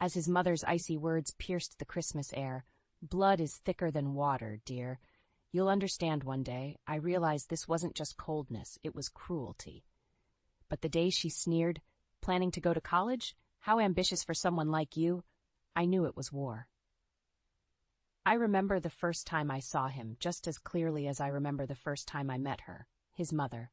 as his mother's icy words pierced the Christmas air. "Blood is thicker than water, dear. You'll understand one day. I realized this wasn't just coldness, it was cruelty." But the day she sneered, "Planning to go to college? How ambitious for someone like you," I knew it was war. I remember the first time I saw him just as clearly as I remember the first time I met her, his mother.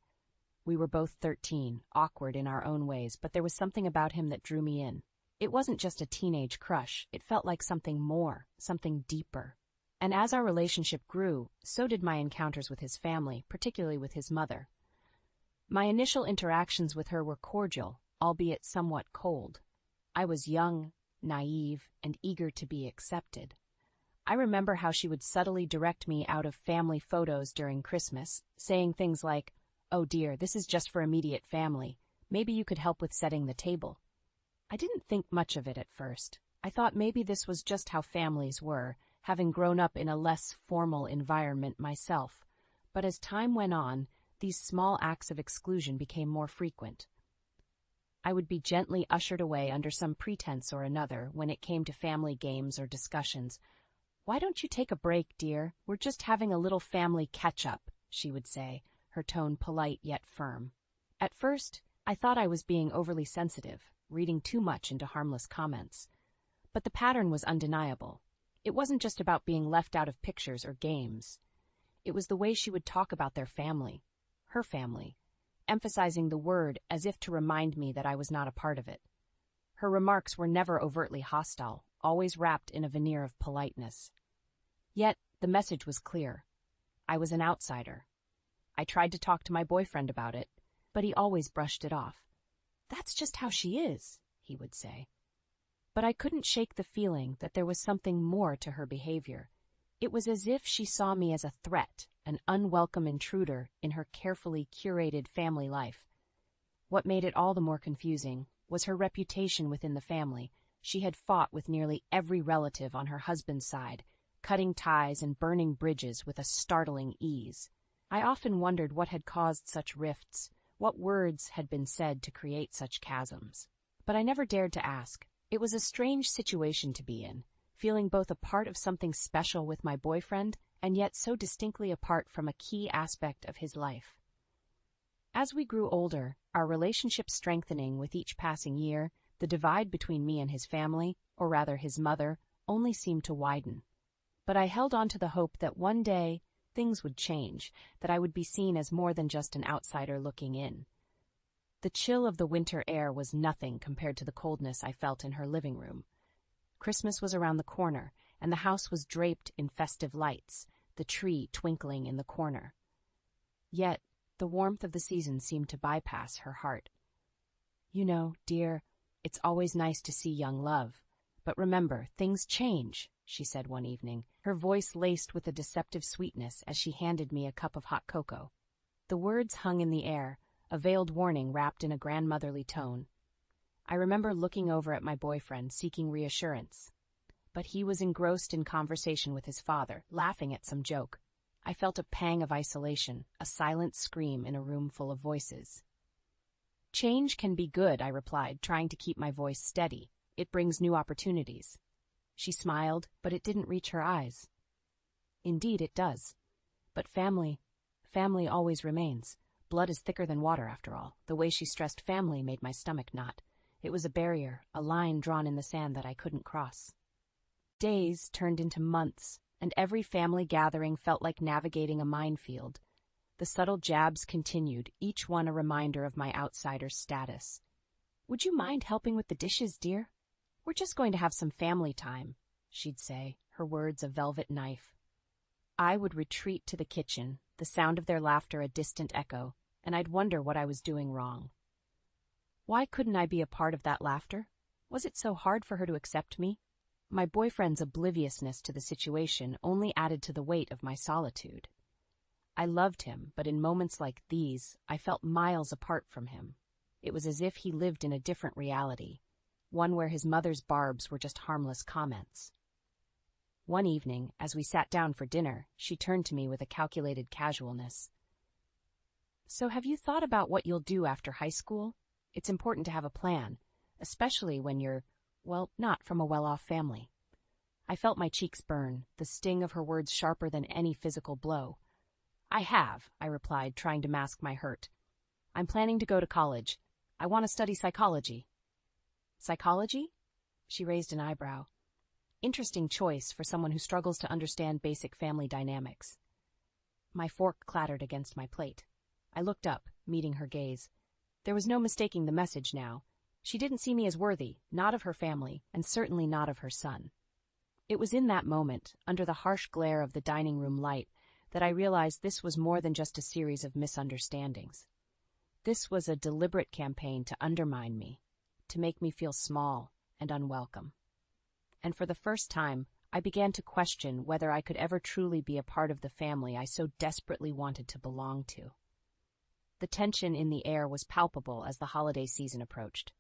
We were both 13, awkward in our own ways, but there was something about him that drew me in. It wasn't just a teenage crush, it felt like something more, something deeper. And as our relationship grew, so did my encounters with his family, particularly with his mother. My initial interactions with her were cordial, albeit somewhat cold. I was young, naive, and eager to be accepted. I remember how she would subtly direct me out of family photos during Christmas, saying things like, "Oh dear, this is just for immediate family. Maybe you could help with setting the table." I didn't think much of it at first. I thought maybe this was just how families were, having grown up in a less formal environment myself. But as time went on, these small acts of exclusion became more frequent. I would be gently ushered away under some pretense or another when it came to family games or discussions. "Why don't you take a break, dear? We're just having a little family catch-up," she would say, her tone polite yet firm. At first, I thought I was being overly sensitive, reading too much into harmless comments. But the pattern was undeniable. It wasn't just about being left out of pictures or games. It was the way she would talk about their family, her family, emphasizing the word as if to remind me that I was not a part of it. Her remarks were never overtly hostile, always wrapped in a veneer of politeness. Yet, the message was clear. I was an outsider. I tried to talk to my boyfriend about it, but he always brushed it off. "That's just how she is," he would say. But I couldn't shake the feeling that there was something more to her behavior. It was as if she saw me as a threat, an unwelcome intruder in her carefully curated family life. What made it all the more confusing was her reputation within the family. She had fought with nearly every relative on her husband's side, cutting ties and burning bridges with a startling ease. I often wondered what had caused such rifts, what words had been said to create such chasms. But I never dared to ask. It was a strange situation to be in, feeling both a part of something special with my boyfriend and yet so distinctly apart from a key aspect of his life. As we grew older, our relationship strengthening with each passing year, the divide between me and his family, or rather his mother, only seemed to widen. But I held on to the hope that one day things would change, that I would be seen as more than just an outsider looking in. The chill of the winter air was nothing compared to the coldness I felt in her living room. Christmas was around the corner, and the house was draped in festive lights, the tree twinkling in the corner. Yet, the warmth of the season seemed to bypass her heart. "You know, dear, it's always nice to see young love. But remember, things change," she said one evening, her voice laced with a deceptive sweetness as she handed me a cup of hot cocoa. The words hung in the air, a veiled warning wrapped in a grandmotherly tone. I remember looking over at my boyfriend, seeking reassurance. But he was engrossed in conversation with his father, laughing at some joke. I felt a pang of isolation, a silent scream in a room full of voices. "Change can be good," I replied, trying to keep my voice steady. "It brings new opportunities." She smiled, but it didn't reach her eyes. "Indeed it does. But family always remains. Blood is thicker than water, after all." The way she stressed family made my stomach knot. It was a barrier, a line drawn in the sand that I couldn't cross. Days turned into months, and every family gathering felt like navigating a minefield. The subtle jabs continued, each one a reminder of my outsider status. "Would you mind helping with the dishes, dear? We're just going to have some family time," she'd say, her words a velvet knife. I would retreat to the kitchen, the sound of their laughter a distant echo, and I'd wonder what I was doing wrong. Why couldn't I be a part of that laughter? Was it so hard for her to accept me? My boyfriend's obliviousness to the situation only added to the weight of my solitude. I loved him, but in moments like these, I felt miles apart from him. It was as if he lived in a different reality, one where his mother's barbs were just harmless comments. One evening, as we sat down for dinner, she turned to me with a calculated casualness. "So have you thought about what you'll do after high school? It's important to have a plan, especially when you're Well, not from a well-off family. I felt my cheeks burn, the sting of her words sharper than any physical blow. I have, I replied, trying to mask my hurt. I'm planning to go to college. I want to study psychology. Psychology? She raised an eyebrow. Interesting choice for someone who struggles to understand basic family dynamics. My fork clattered against my plate. I looked up, meeting her gaze. There was no mistaking the message now. She didn't see me as worthy, not of her family, and certainly not of her son. It was in that moment, under the harsh glare of the dining room light, that I realized this was more than just a series of misunderstandings. This was a deliberate campaign to undermine me, to make me feel small and unwelcome. And for the first time, I began to question whether I could ever truly be a part of the family I so desperately wanted to belong to. The tension in the air was palpable as the holiday season approached.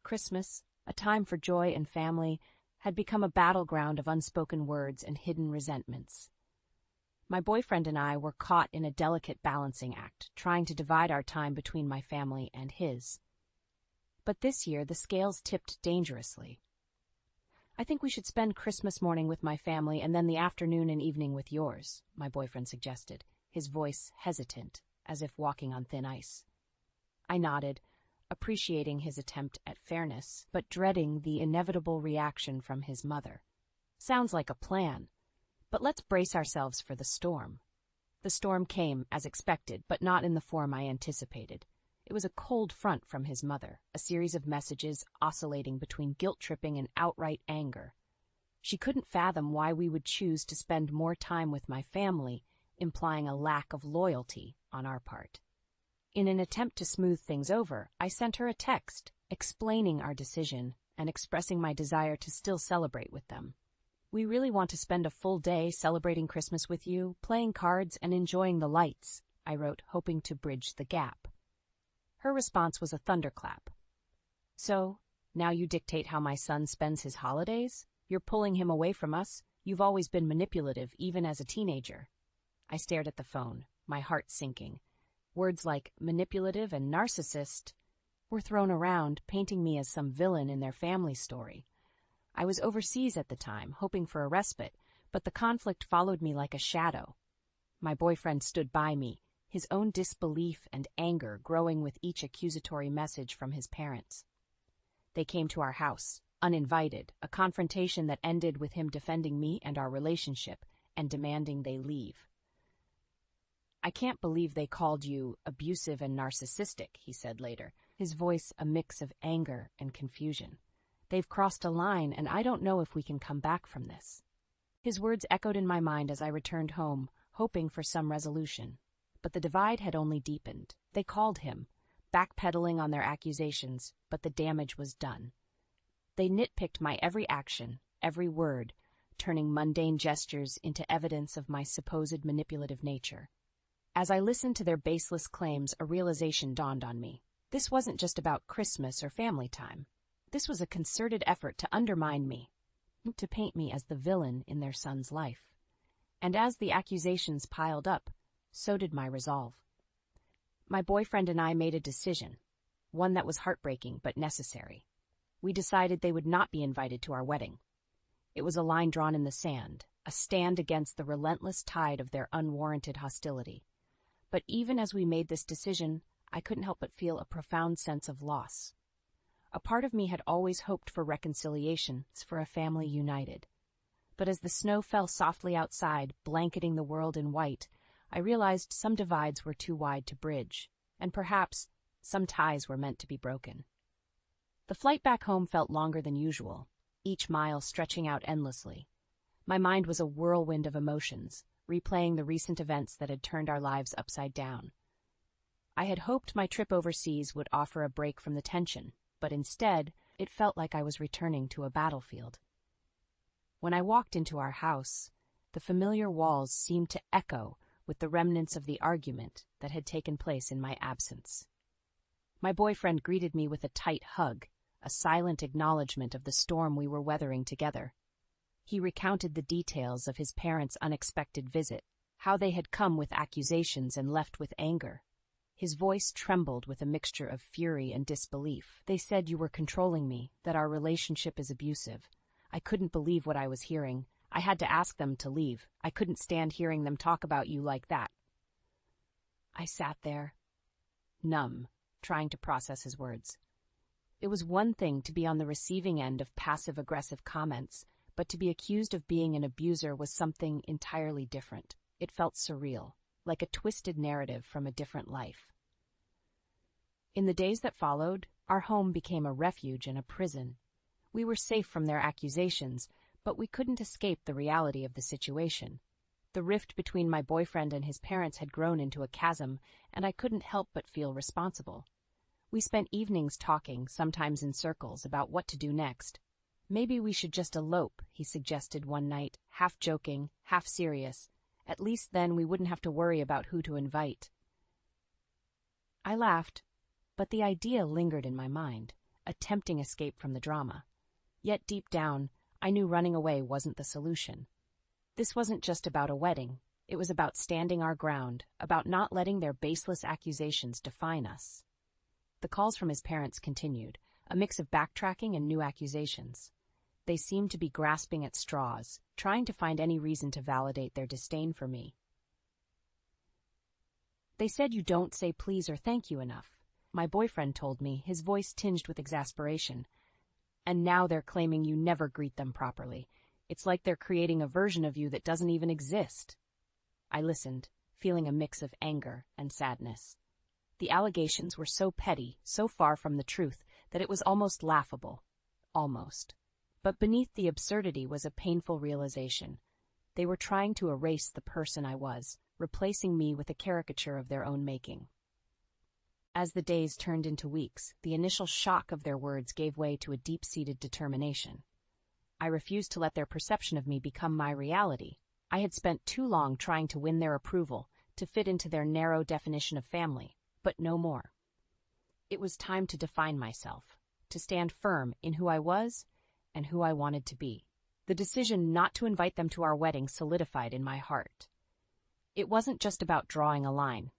Christmas, a time for joy and family, had become a battleground of unspoken words and hidden resentments. My boyfriend and I were caught in a delicate balancing act, trying to divide our time between my family and his. But this year, the scales tipped dangerously. I think we should spend Christmas morning with my family and then the afternoon and evening with yours, my boyfriend suggested, his voice hesitant, as if walking on thin ice. I nodded, appreciating his attempt at fairness, but dreading the inevitable reaction from his mother. Sounds like a plan, but let's brace ourselves for the storm. The storm came, as expected, but not in the form I anticipated. It was a cold front from his mother, a series of messages oscillating between guilt-tripping and outright anger. She couldn't fathom why we would choose to spend more time with my family, implying a lack of loyalty on our part. In an attempt to smooth things over, I sent her a text, explaining our decision and expressing my desire to still celebrate with them. We really want to spend a full day celebrating Christmas with you, playing cards and enjoying the lights, I wrote, hoping to bridge the gap. Her response was a thunderclap. So, now you dictate how my son spends his holidays? You're pulling him away from us? You've always been manipulative, even as a teenager. I stared at the phone, my heart sinking. Words like manipulative and narcissist were thrown around, painting me as some villain in their family story. I was overseas at the time, hoping for a respite, but the conflict followed me like a shadow. My boyfriend stood by me, his own disbelief and anger growing with each accusatory message from his parents. They came to our house, uninvited, a confrontation that ended with him defending me and our relationship and demanding they leave. I can't believe they called you abusive and narcissistic, he said later, his voice a mix of anger and confusion. They've crossed a line, and I don't know if we can come back from this. His words echoed in my mind as I returned home, hoping for some resolution. But the divide had only deepened. They called him, backpedaling on their accusations, but the damage was done. They nitpicked my every action, every word, turning mundane gestures into evidence of my supposed manipulative nature. As I listened to their baseless claims, a realization dawned on me. This wasn't just about Christmas or family time. This was a concerted effort to undermine me, to paint me as the villain in their son's life. And as the accusations piled up, so did my resolve. My boyfriend and I made a decision, one that was heartbreaking but necessary. We decided they would not be invited to our wedding. It was a line drawn in the sand, a stand against the relentless tide of their unwarranted hostility. But even as we made this decision, I couldn't help but feel a profound sense of loss. A part of me had always hoped for reconciliation, for a family united. But as the snow fell softly outside, blanketing the world in white, I realized some divides were too wide to bridge, and perhaps some ties were meant to be broken. The flight back home felt longer than usual, each mile stretching out endlessly. My mind was a whirlwind of emotions, replaying the recent events that had turned our lives upside down. I had hoped my trip overseas would offer a break from the tension, but instead, it felt like I was returning to a battlefield. When I walked into our house, the familiar walls seemed to echo with the remnants of the argument that had taken place in my absence. My boyfriend greeted me with a tight hug, a silent acknowledgement of the storm we were weathering together. He recounted the details of his parents' unexpected visit, how they had come with accusations and left with anger. His voice trembled with a mixture of fury and disbelief. "They said you were controlling me, that our relationship is abusive. I couldn't believe what I was hearing. I had to ask them to leave. I couldn't stand hearing them talk about you like that." I sat there, numb, trying to process his words. It was one thing to be on the receiving end of passive-aggressive comments, but to be accused of being an abuser was something entirely different. It felt surreal, like a twisted narrative from a different life. In the days that followed, our home became a refuge and a prison. We were safe from their accusations, but we couldn't escape the reality of the situation. The rift between my boyfriend and his parents had grown into a chasm, and I couldn't help but feel responsible. We spent evenings talking, sometimes in circles, about what to do next. "Maybe we should just elope," he suggested one night, half joking, half serious. "At least then we wouldn't have to worry about who to invite." I laughed, but the idea lingered in my mind, a tempting escape from the drama. Yet deep down, I knew running away wasn't the solution. This wasn't just about a wedding. It was about standing our ground, about not letting their baseless accusations define us. The calls from his parents continued, a mix of backtracking and new accusations. They seemed to be grasping at straws, trying to find any reason to validate their disdain for me. "They said you don't say please or thank you enough," my boyfriend told me, his voice tinged with exasperation. "And now they're claiming you never greet them properly. It's like they're creating a version of you that doesn't even exist." I listened, feeling a mix of anger and sadness. The allegations were so petty, so far from the truth, that it was almost laughable. Almost. But beneath the absurdity was a painful realization. They were trying to erase the person I was, replacing me with a caricature of their own making. As the days turned into weeks, the initial shock of their words gave way to a deep-seated determination. I refused to let their perception of me become my reality. I had spent too long trying to win their approval, to fit into their narrow definition of family, but no more. It was time to define myself, to stand firm in who I was and who I wanted to be. The decision not to invite them to our wedding solidified in my heart. It wasn't just about drawing a line.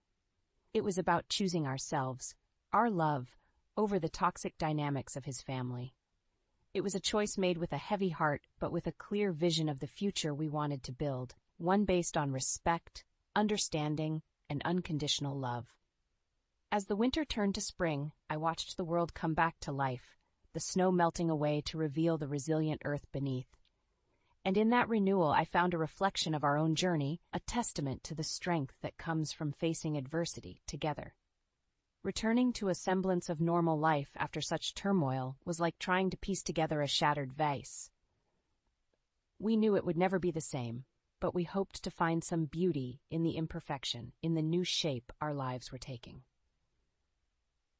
It was about choosing ourselves, our love, over the toxic dynamics of his family. It was a choice made with a heavy heart, but with a clear vision of the future we wanted to build, one based on respect, understanding, and unconditional love. As the winter turned to spring, I watched the world come back to life, the snow melting away to reveal the resilient earth beneath. And in that renewal, I found a reflection of our own journey, a testament to the strength that comes from facing adversity together. Returning to a semblance of normal life after such turmoil was like trying to piece together a shattered vase. We knew it would never be the same, but we hoped to find some beauty in the imperfection, in the new shape our lives were taking.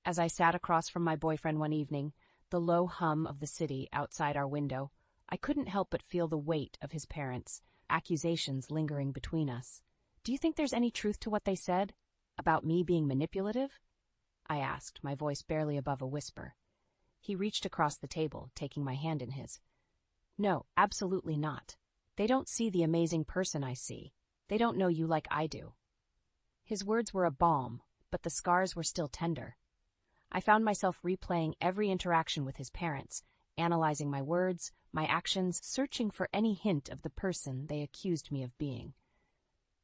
As I sat across from my boyfriend one evening, the low hum of the city outside our window, I couldn't help but feel the weight of his parents, accusations lingering between us. "Do you think there's any truth to what they said? About me being manipulative?" I asked, my voice barely above a whisper. He reached across the table, taking my hand in his. "No, absolutely not. They don't see the amazing person I see. They don't know you like I do." His words were a balm, but the scars were still tender. I found myself replaying every interaction with his parents, analyzing my words, my actions, searching for any hint of the person they accused me of being.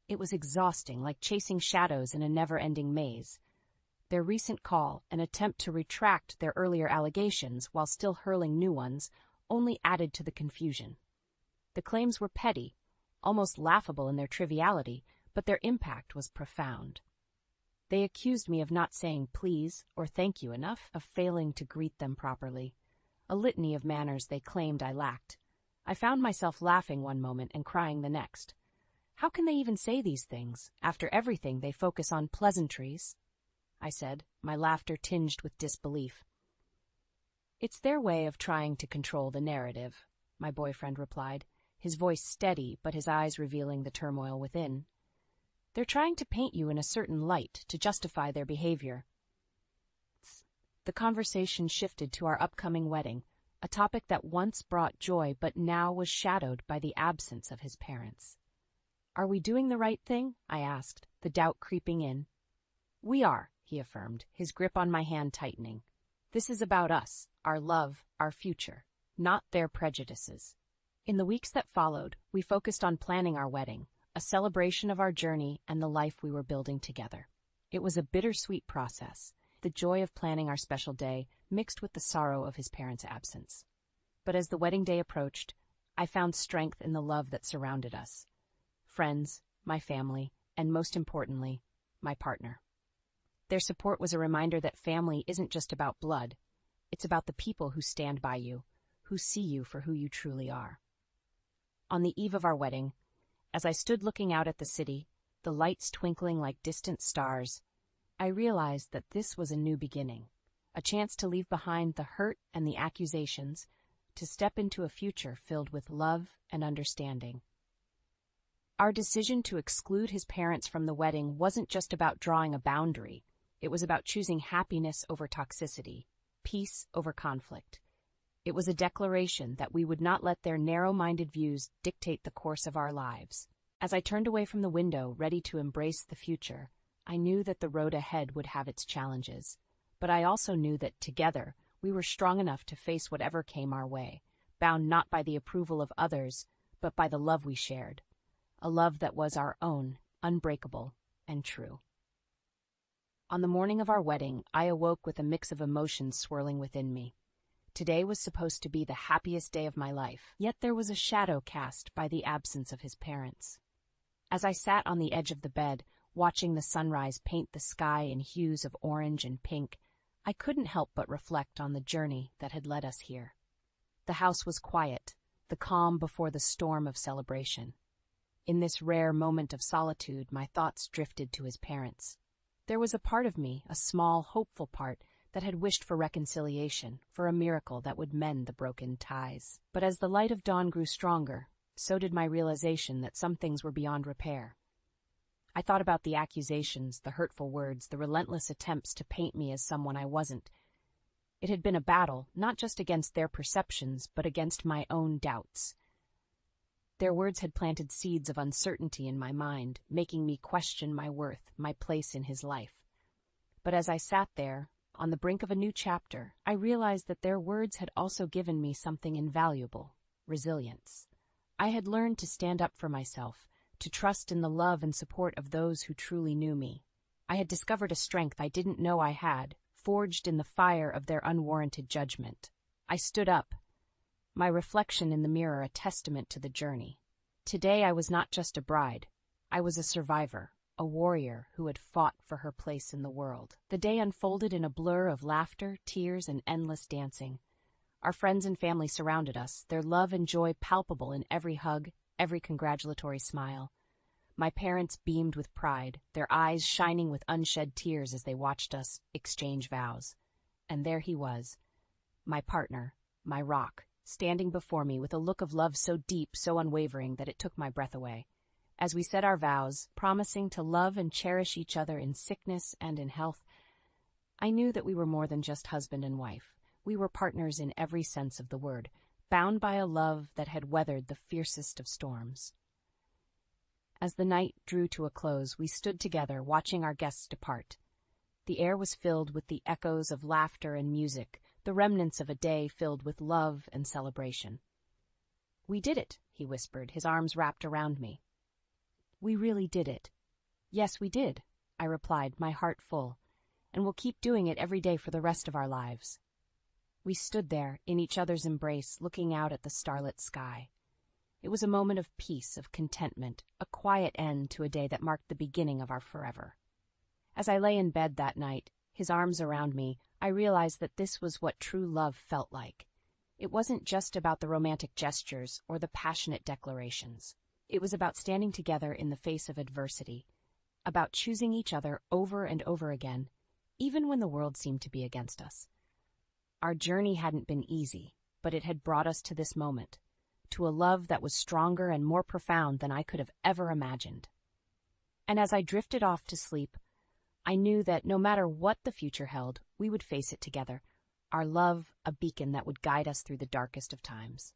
It was exhausting, like chasing shadows in a never-ending maze. Their recent call, an attempt to retract their earlier allegations while still hurling new ones, only added to the confusion. The claims were petty, almost laughable in their triviality, but their impact was profound. They accused me of not saying please or thank you enough, of failing to greet them properly, a litany of manners they claimed I lacked. I found myself laughing one moment and crying the next. How can they even say these things? After everything, they focus on pleasantries, I said, my laughter tinged with disbelief. It's their way of trying to control the narrative, my boyfriend replied, his voice steady but his eyes revealing the turmoil within. They're trying to paint you in a certain light to justify their behavior. The conversation shifted to our upcoming wedding, a topic that once brought joy but now was shadowed by the absence of his parents. Are we doing the right thing? I asked, the doubt creeping in. We are, he affirmed, his grip on my hand tightening. This is about us, our love, our future, not their prejudices. In the weeks that followed, we focused on planning our wedding, a celebration of our journey and the life we were building together. It was a bittersweet process, the joy of planning our special day mixed with the sorrow of his parents' absence. But as the wedding day approached, I found strength in the love that surrounded us. Friends, my family, and most importantly, my partner. Their support was a reminder that family isn't just about blood. It's about the people who stand by you, who see you for who you truly are. On the eve of our wedding, as I stood looking out at the city, the lights twinkling like distant stars, I realized that this was a new beginning, a chance to leave behind the hurt and the accusations, to step into a future filled with love and understanding. Our decision to exclude his parents from the wedding wasn't just about drawing a boundary. It was about choosing happiness over toxicity, peace over conflict. It was a declaration that we would not let their narrow-minded views dictate the course of our lives. As I turned away from the window, ready to embrace the future, I knew that the road ahead would have its challenges. But I also knew that together, we were strong enough to face whatever came our way, bound not by the approval of others, but by the love we shared. A love that was our own, unbreakable, and true. On the morning of our wedding, I awoke with a mix of emotions swirling within me. Today was supposed to be the happiest day of my life, yet there was a shadow cast by the absence of his parents. As I sat on the edge of the bed, watching the sunrise paint the sky in hues of orange and pink, I couldn't help but reflect on the journey that had led us here. The house was quiet, the calm before the storm of celebration. In this rare moment of solitude, my thoughts drifted to his parents. There was a part of me, a small, hopeful part, that had wished for reconciliation, for a miracle that would mend the broken ties. But as the light of dawn grew stronger, so did my realization that some things were beyond repair. I thought about the accusations, the hurtful words, the relentless attempts to paint me as someone I wasn't. It had been a battle, not just against their perceptions, but against my own doubts. Their words had planted seeds of uncertainty in my mind, making me question my worth, my place in his life. But as I sat there, on the brink of a new chapter, I realized that their words had also given me something invaluable: resilience. I had learned to stand up for myself, to trust in the love and support of those who truly knew me. I had discovered a strength I didn't know I had, forged in the fire of their unwarranted judgment. I stood up, my reflection in the mirror a testament to the journey. Today I was not just a bride. I was a survivor, a warrior who had fought for her place in the world. The day unfolded in a blur of laughter, tears, and endless dancing. Our friends and family surrounded us, their love and joy palpable in every hug, every congratulatory smile. My parents beamed with pride, their eyes shining with unshed tears as they watched us exchange vows. And there he was, my partner, my rock, standing before me with a look of love so deep, so unwavering that it took my breath away. As we said our vows, promising to love and cherish each other in sickness and in health, I knew that we were more than just husband and wife. We were partners in every sense of the word, bound by a love that had weathered the fiercest of storms. As the night drew to a close, we stood together, watching our guests depart. The air was filled with the echoes of laughter and music, the remnants of a day filled with love and celebration. "We did it," he whispered, his arms wrapped around me. "We really did it." "Yes, we did," I replied, my heart full, "and we'll keep doing it every day for the rest of our lives." We stood there, in each other's embrace, looking out at the starlit sky. It was a moment of peace, of contentment, a quiet end to a day that marked the beginning of our forever. As I lay in bed that night, his arms around me, I realized that this was what true love felt like. It wasn't just about the romantic gestures or the passionate declarations. It was about standing together in the face of adversity, about choosing each other over and over again, even when the world seemed to be against us. Our journey hadn't been easy, but it had brought us to this moment, to a love that was stronger and more profound than I could have ever imagined. And as I drifted off to sleep, I knew that no matter what the future held, we would face it together, our love a beacon that would guide us through the darkest of times.